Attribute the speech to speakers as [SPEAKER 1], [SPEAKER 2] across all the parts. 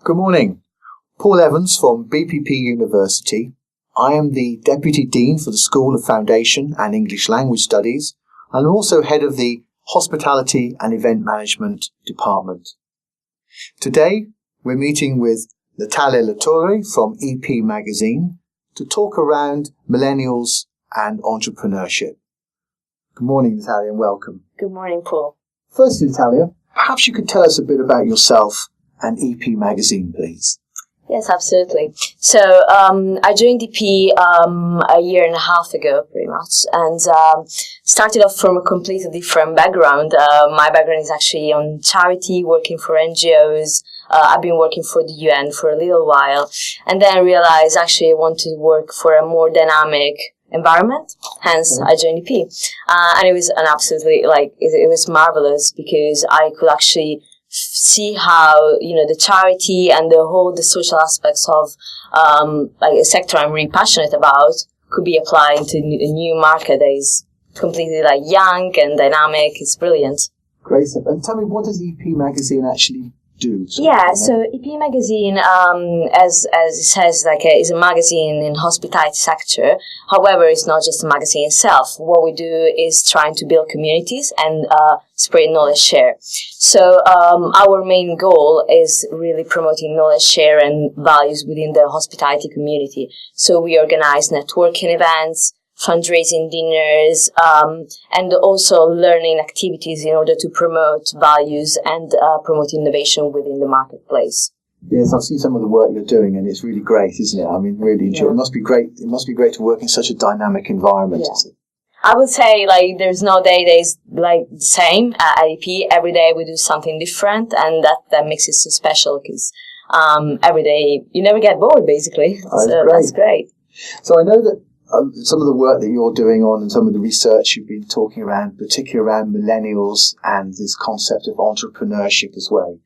[SPEAKER 1] Good morning. Paul Evans from BPP University. I am the Deputy Dean for the School of Foundation and English Language Studies, and I'm also head of the Hospitality and Event Management Department. Today, we're meeting with Natalia from EP Magazine to talk around Millennials and Entrepreneurship. Good morning, Natalia, and welcome.
[SPEAKER 2] Good morning, Paul.
[SPEAKER 1] First, Natalia, perhaps you could tell us a bit about yourself and EP Magazine, please.
[SPEAKER 2] Yes, absolutely. So I joined EP a year and a half ago, pretty much, and started off from a completely different background. My background is actually on charity, working for NGOs. I've been working for the UN for a little while, and then I realized actually I wanted to work for a more dynamic environment. Hence, I joined EP, and it was an absolutely it was marvelous because I could actually see how the charity and the social aspects of a sector I'm really passionate about could be applied to a new market that is completely young and dynamic. It's brilliant.
[SPEAKER 1] Great stuff. And tell me, what does EP Magazine actually do?
[SPEAKER 2] So EP Magazine, as it says, is a magazine in hospitality sector. However, it's not just a magazine itself. What we do is trying to build communities and spread knowledge share. So our main goal is really promoting knowledge share and values within the hospitality community. So we organize networking events, fundraising dinners, and also learning activities in order to promote values and promote innovation within the marketplace.
[SPEAKER 1] Yes, I've seen some of the work you're doing, and it's really great, isn't it? I mean, really enjoy. It must be great. It must be great to work in such a dynamic environment.
[SPEAKER 2] Yeah. I would say there's no day that is the same at EP. Every day we do something different, and that makes it so special because every day you never get bored, basically. That's great.
[SPEAKER 1] So I know that some of the work that you're doing on and some of the research you've been talking around, particularly around millennials and this concept of entrepreneurship as well.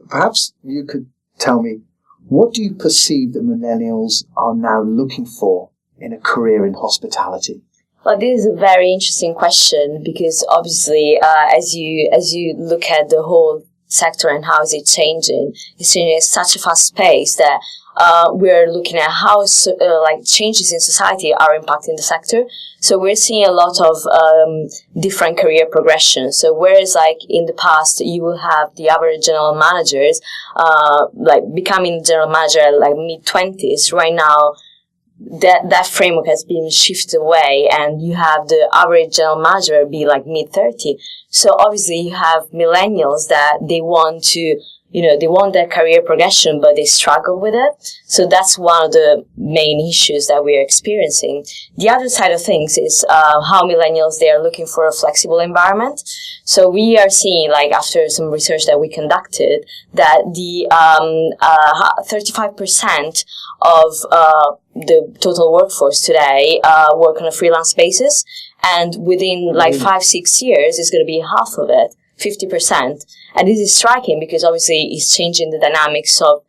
[SPEAKER 1] Perhaps you could tell me, what do you perceive that millennials are now looking for in a career in hospitality?
[SPEAKER 2] Well, this is a very interesting question because obviously, as you look at the whole sector and how is it changing, it's changing at such a fast pace that we're looking at how changes in society are impacting the sector. So we're seeing a lot of different career progression. So whereas in the past you will have the average general managers becoming general manager at mid-20s, right now that framework has been shifted away, and you have the average general manager be mid-30. So obviously you have millennials that they want to, they want their career progression, but they struggle with it. So that's one of the main issues that we're experiencing. The other side of things is how millennials, they are looking for a flexible environment. So we are seeing, after some research that we conducted, that the 35% of the total workforce today work on a freelance basis, and within 5-6 years, it's going to be half of it, 50%. And this is striking because obviously it's changing the dynamics of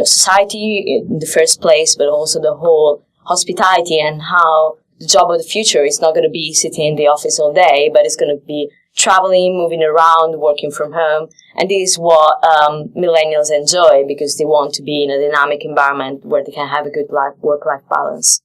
[SPEAKER 2] society in the first place, but also the whole hospitality, and how the job of the future is not going to be sitting in the office all day, but it's going to be traveling, moving around, working from home. And this is what millennials enjoy because they want to be in a dynamic environment where they can have a good work-life balance.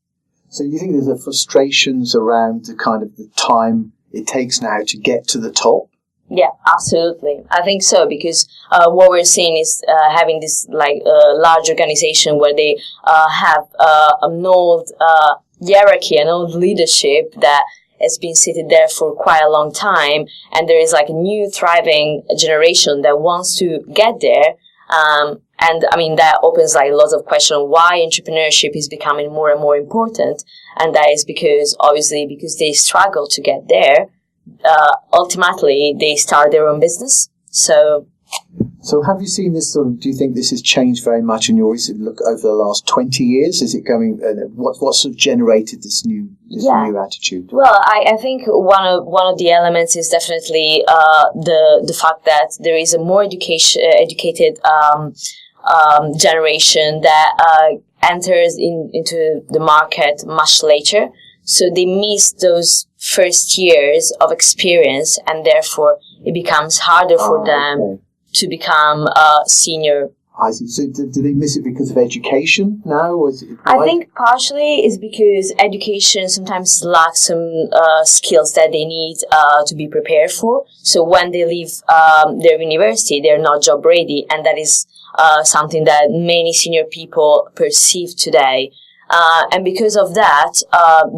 [SPEAKER 1] So you think there's frustrations around the kind of the time it takes now to get to the top?
[SPEAKER 2] Yeah, absolutely. I think so, because what we're seeing is having this large organization where they have an old hierarchy, an old leadership that has been seated there for quite a long time, and there is a new thriving generation that wants to get there. And I mean, that opens lots of questions why entrepreneurship is becoming more and more important. And that is because they struggle to get there. Ultimately, they start their own business. So
[SPEAKER 1] have you seen this do you think this has changed very much in your recent look over the last 20 years? Is it going, what sort of generated this new attitude?
[SPEAKER 2] Well, I think one of the elements is definitely the fact that there is a more educated generation that enters into the market much later. So they miss those first years of experience, and therefore it becomes harder for them to become senior
[SPEAKER 1] I see. So do they miss it because of education now? Or is it
[SPEAKER 2] I think partially is because education sometimes lacks some skills that they need to be prepared for. So when they leave their university, they're not job ready, and that is something that many senior people perceive today. And because of that,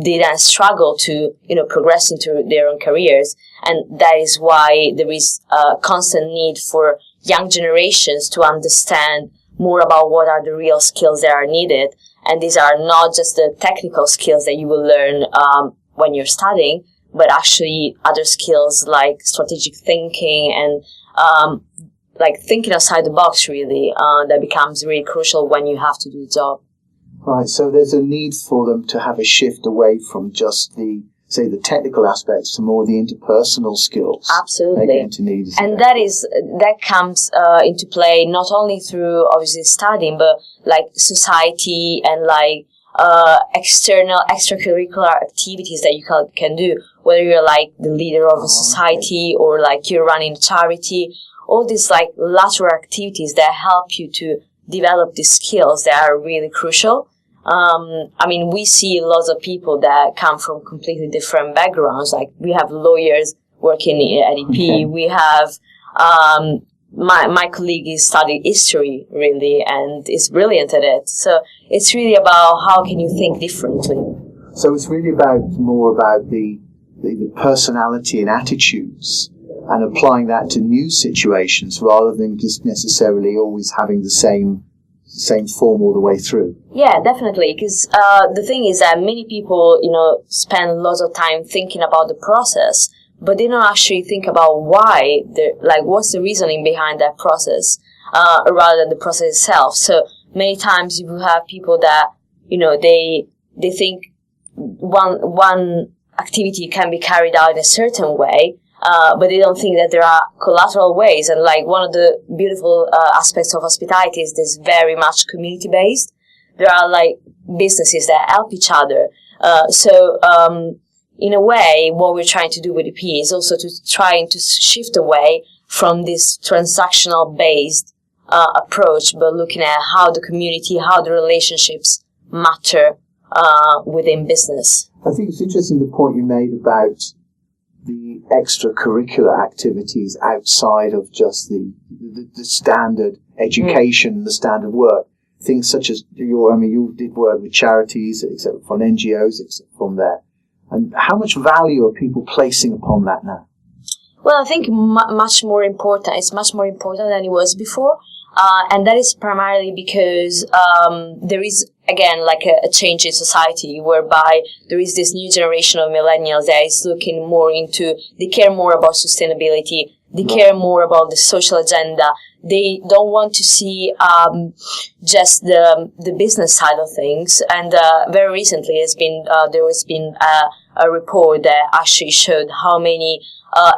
[SPEAKER 2] they then struggle to, progress into their own careers. And that is why there is a constant need for young generations to understand more about what are the real skills that are needed. And these are not just the technical skills that you will learn when you're studying, but actually other skills like strategic thinking and like thinking outside the box, really, that becomes really crucial when you have to do the job.
[SPEAKER 1] Right, so there's a need for them to have a shift away from just the technical aspects to more the interpersonal skills.
[SPEAKER 2] Absolutely. And that comes into play not only through obviously studying, but like society and like external extracurricular activities that you can do, whether you're like the leader of a society or like you're running a charity, all these like lateral activities that help you to develop these skills that are really crucial. We see lots of people that come from completely different backgrounds. Like we have lawyers working at EP. Okay. We have, my colleague is studying history really and is brilliant at it. So it's really about how can you think differently.
[SPEAKER 1] So it's really more about the personality and attitudes and applying that to new situations rather than just necessarily always having the same form all the way through.
[SPEAKER 2] Yeah, definitely. Because the thing is that many people, spend lots of time thinking about the process, but they don't actually think about why, what's the reasoning behind that process, rather than the process itself. So many times you will have people that, they think one activity can be carried out in a certain way, but they don't think that there are collateral ways. And like one of the beautiful aspects of hospitality is this very much community based. There are like businesses that help each other. So in a way, what we're trying to do with EP is also to trying to shift away from this transactional based approach, but looking at how the community, how the relationships matter within business.
[SPEAKER 1] I think it's interesting the point you made about the extracurricular activities outside of just the standard education, the standard work. Things such as you did work with charities, except from NGOs, except from there. And how much value are people placing upon that now?
[SPEAKER 2] Well, I think much more important. It's much more important than it was before. And that is primarily because there is, again, like a change in society whereby there is this new generation of millennials that is looking more into, they care more about sustainability, they care more about the social agenda. They don't want to see just the business side of things. And very recently there has been a report that actually showed how many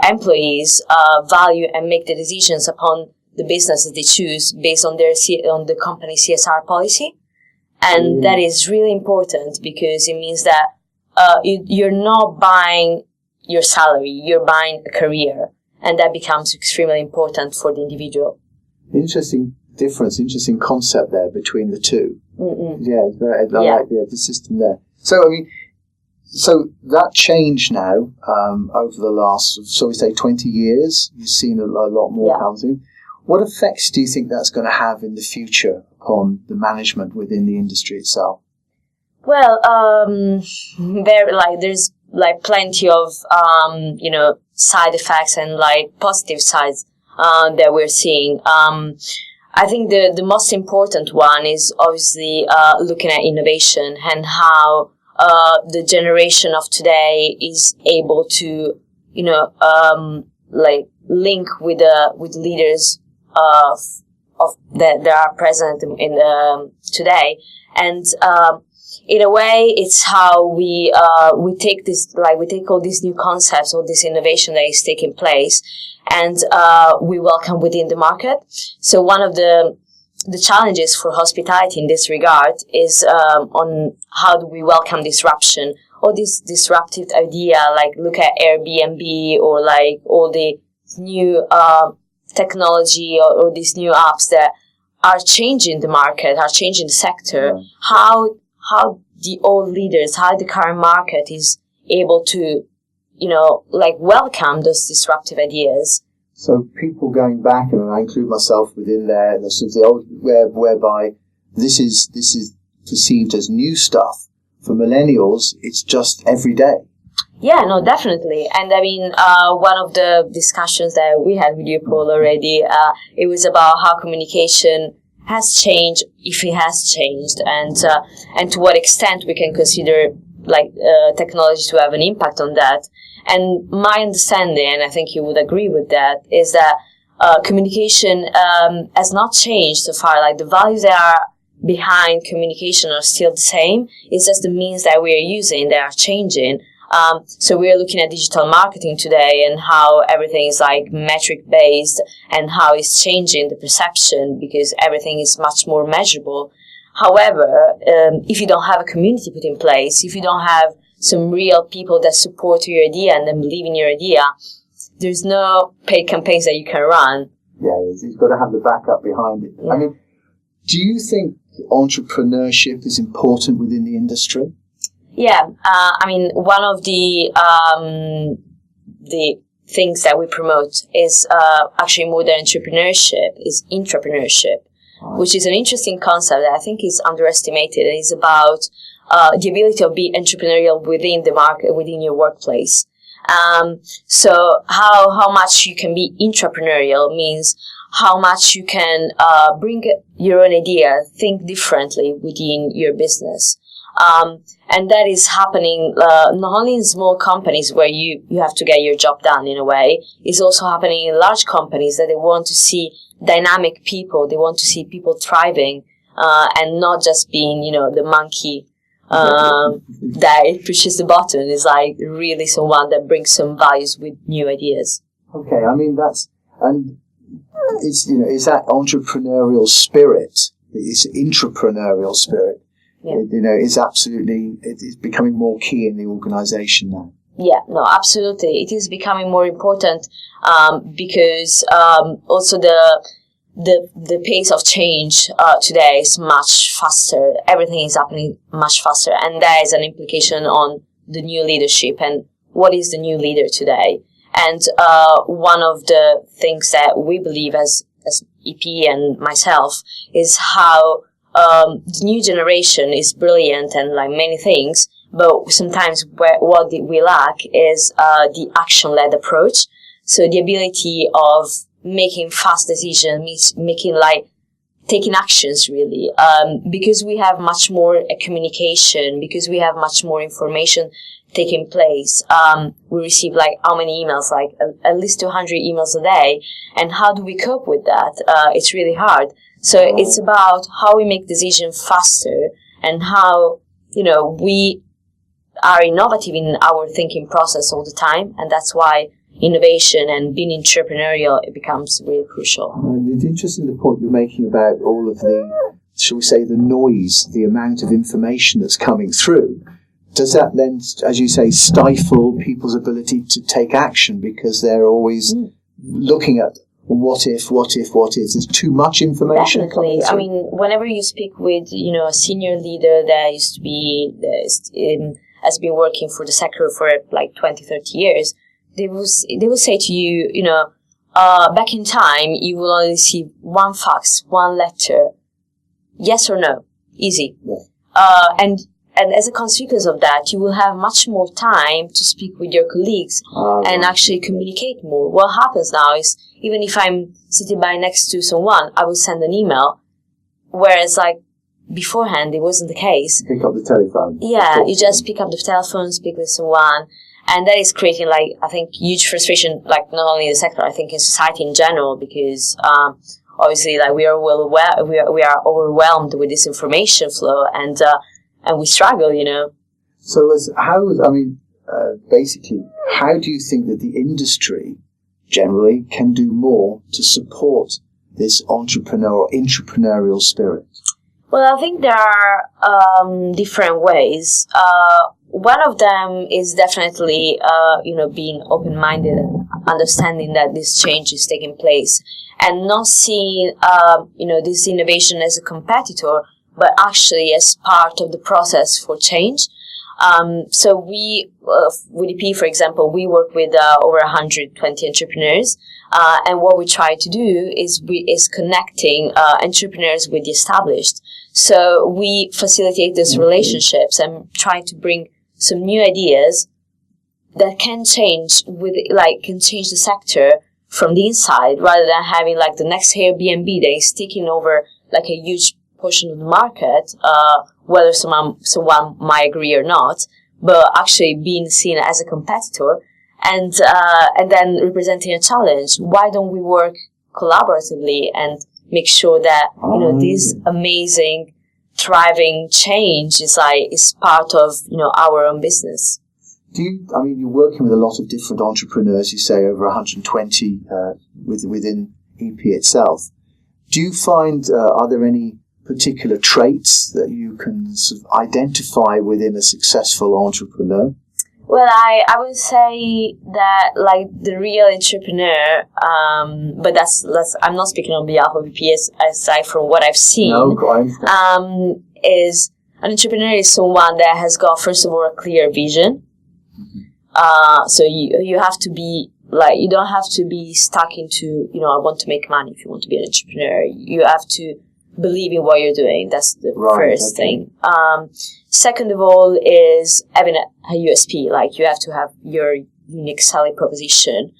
[SPEAKER 2] employees value and make the decisions upon the businesses they choose based on on the company's CSR policy. And that is really important because it means that you're not buying your salary, you're buying a career. And that becomes extremely important for the individual.
[SPEAKER 1] Interesting difference, interesting concept there between the two. Mm-mm. Yeah, I like the system there. So that change now over the last, so we say 20 years, you've seen a lot more housing. What effects do you think that's going to have in the future upon the management within the industry itself?
[SPEAKER 2] Well, there's plenty of side effects and positive sides that we're seeing. I think the most important one is obviously looking at innovation and how the generation of today is able to link with leaders of that are present in today. And in a way, it's how we take this, we take all these new concepts, all this innovation that is taking place, and we welcome within the market. So one of the challenges for hospitality in this regard is on how do we welcome disruption, or this disruptive idea, look at Airbnb or all the new technology or these new apps that are changing the market, are changing the sector, how the old leaders, how the current market is able to, welcome those disruptive ideas.
[SPEAKER 1] So people going back, and I include myself within there, the sort of the old whereby this is perceived as new stuff. For millennials, it's just every day.
[SPEAKER 2] Yeah, no, definitely. And I mean, one of the discussions that we had with you, Paul, already, it was about how communication has changed, if it has changed, and to what extent we can consider technology to have an impact on that. And my understanding, and I think you would agree with that, is that communication has not changed so far. Like, the values that are behind communication are still the same. It's just the means that we are using that are changing. So we are looking at digital marketing today and how everything is metric based and how it's changing the perception because everything is much more measurable. However, if you don't have a community put in place, if you don't have some real people that support your idea and then believe in your idea, there's no paid campaigns that you can run.
[SPEAKER 1] Yeah, you've got to have the backup behind it. Yeah. I mean, do you think entrepreneurship is important within the industry?
[SPEAKER 2] Yeah, one of the things that we promote is actually more than entrepreneurship, is intrapreneurship, which is an interesting concept that I think is underestimated. It is about the ability to be entrepreneurial within the market, within your workplace. So how much you can be intrapreneurial means how much you can bring your own idea, think differently within your business. And that is happening not only in small companies where you have to get your job done in a way, it's also happening in large companies that they want to see dynamic people, they want to see people thriving, and not just being, the monkey that pushes the button. Is really someone that brings some values with new ideas.
[SPEAKER 1] Okay, I mean it's it's that entrepreneurial spirit, it's intrapreneurial spirit. Yeah. It's becoming more key in the organisation now.
[SPEAKER 2] Yeah, no, absolutely. It is becoming more important because also the pace of change today is much faster. Everything is happening much faster, and that is an implication on the new leadership and what is the new leader today. And one of the things that we believe as EP and myself is how the new generation is brilliant and many things, but sometimes what we lack is the action-led approach. So the ability of making fast decisions, taking actions really, because we have much more communication, because we have much more information taking place. We receive how many emails, at least 200 emails a day, and how do we cope with that? It's really hard. So it's about how we make decisions faster and how, we are innovative in our thinking process all the time. And that's why innovation and being entrepreneurial, it becomes really crucial.
[SPEAKER 1] And it's interesting the point you're making about all of the, shall we say, the noise, the amount of information that's coming through. Does that then, as you say, stifle people's ability to take action because they're always looking at what if? There's too much information.
[SPEAKER 2] Definitely. I mean, whenever you speak with, a senior leader that used to be, has been working for the sector for 20, 30 years, they will say to you, back in time, you will only receive one fax, one letter, yes or no, easy. Yeah. And as a consequence of that, you will have much more time to speak with your colleagues and actually communicate more. What happens now is, even if I'm sitting by next to someone, I will send an email. Whereas beforehand, it wasn't the case.
[SPEAKER 1] Pick up the telephone.
[SPEAKER 2] Yeah, you just pick up the telephone, speak with someone. And that is creating I think huge frustration, not only in the sector, I think in society in general, because obviously we are we are overwhelmed with this information flow and we struggle,
[SPEAKER 1] So basically, how do you think that the industry generally can do more to support this entrepreneurial spirit?
[SPEAKER 2] Well, I think there are different ways. one of them is definitely, being open-minded and understanding that this change is taking place and not seeing, this innovation as a competitor, but actually as part of the process for change. So we, with EP, for example, we work with over 120 entrepreneurs. And what we try to do is connecting entrepreneurs with the established. So we facilitate these relationships and try to bring some new ideas that can change the sector from the inside, rather than having like the next Airbnb that is taking over like a huge portion of the market, whether someone might agree or not, but actually being seen as a competitor and then representing a challenge. Why don't we work collaboratively and make sure that this amazing thriving change is part of our own business?
[SPEAKER 1] You're working with a lot of different entrepreneurs, you say over 120 within EP itself. Do you find, are there any particular traits that you can sort of identify within a successful entrepreneur?
[SPEAKER 2] Well, I would say that like the real entrepreneur, but that's I'm not speaking on behalf of BPS aside from what I've seen.
[SPEAKER 1] No,
[SPEAKER 2] is an entrepreneur is someone that has got, first of all, a clear vision. So you have to be you don't have to be stuck into I want to make money if you want to be an entrepreneur. You have to believe in what you're doing. That's the first thing. Second of all is having a USP. Like you have to have your unique selling proposition,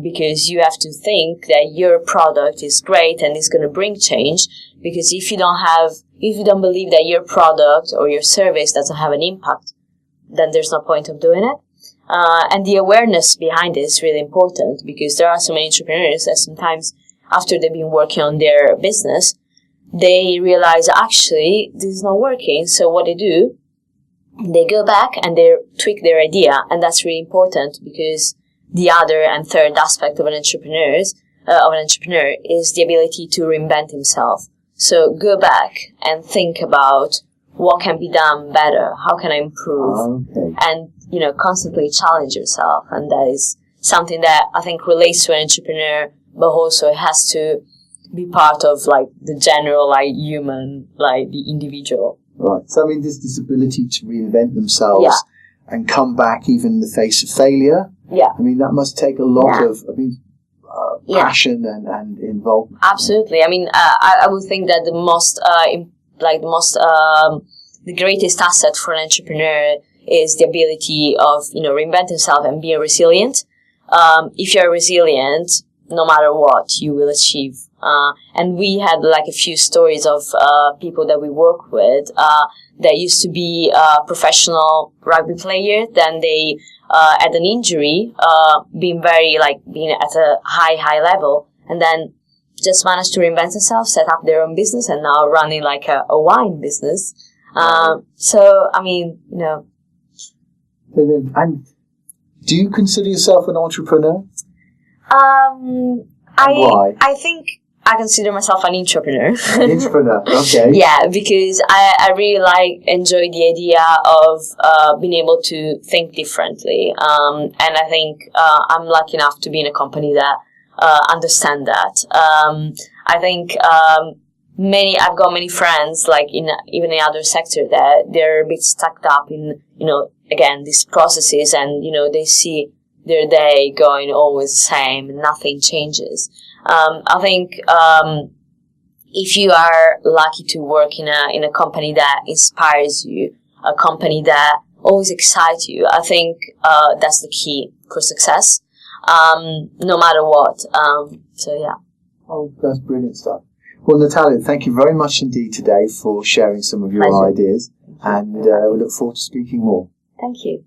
[SPEAKER 2] because you have to think that your product is great and is going to bring change. Because if you don't believe that your product or your service doesn't have an impact, then there's no point of doing it. And the awareness behind it is really important, because there are so many entrepreneurs that sometimes after they've been working on their business, they realize actually this is not working. So what they do, they go back and they tweak their idea, and that's really important, because the other and third aspect of an entrepreneur is the ability to reinvent himself. So go back and think about what can be done better, how can I improve, and constantly challenge yourself. And that is something that I think relates to an entrepreneur, but also it has to be part of the general human, the individual.
[SPEAKER 1] Right. So this ability to reinvent themselves and come back even in the face of failure.
[SPEAKER 2] Yeah.
[SPEAKER 1] That must take a lot of passion and involvement.
[SPEAKER 2] Absolutely. I would think that the greatest asset for an entrepreneur is the ability of reinvent himself and being resilient. If you're resilient, no matter what, you will achieve. And we had a few stories of people that we work with that used to be a professional rugby player. Then they had an injury, being at a high level, and then just managed to reinvent themselves, set up their own business, and now running a wine business.
[SPEAKER 1] And do you consider yourself an entrepreneur?
[SPEAKER 2] Why? I think I consider myself an entrepreneur.
[SPEAKER 1] An entrepreneur, okay.
[SPEAKER 2] Yeah, because I really enjoy the idea of being able to think differently. And I think I'm lucky enough to be in a company that understand that. I think I've got many friends even in other sector that they're a bit stuck up in again these processes, and they see their day going always the same and nothing changes. I think if you are lucky to work in a company that inspires you, a company that always excites you, I think that's the key for success, no matter what.
[SPEAKER 1] Oh, that's brilliant stuff. Well, Natalia, thank you very much indeed today for sharing some of your ideas, and we look forward to speaking more.
[SPEAKER 2] Thank you.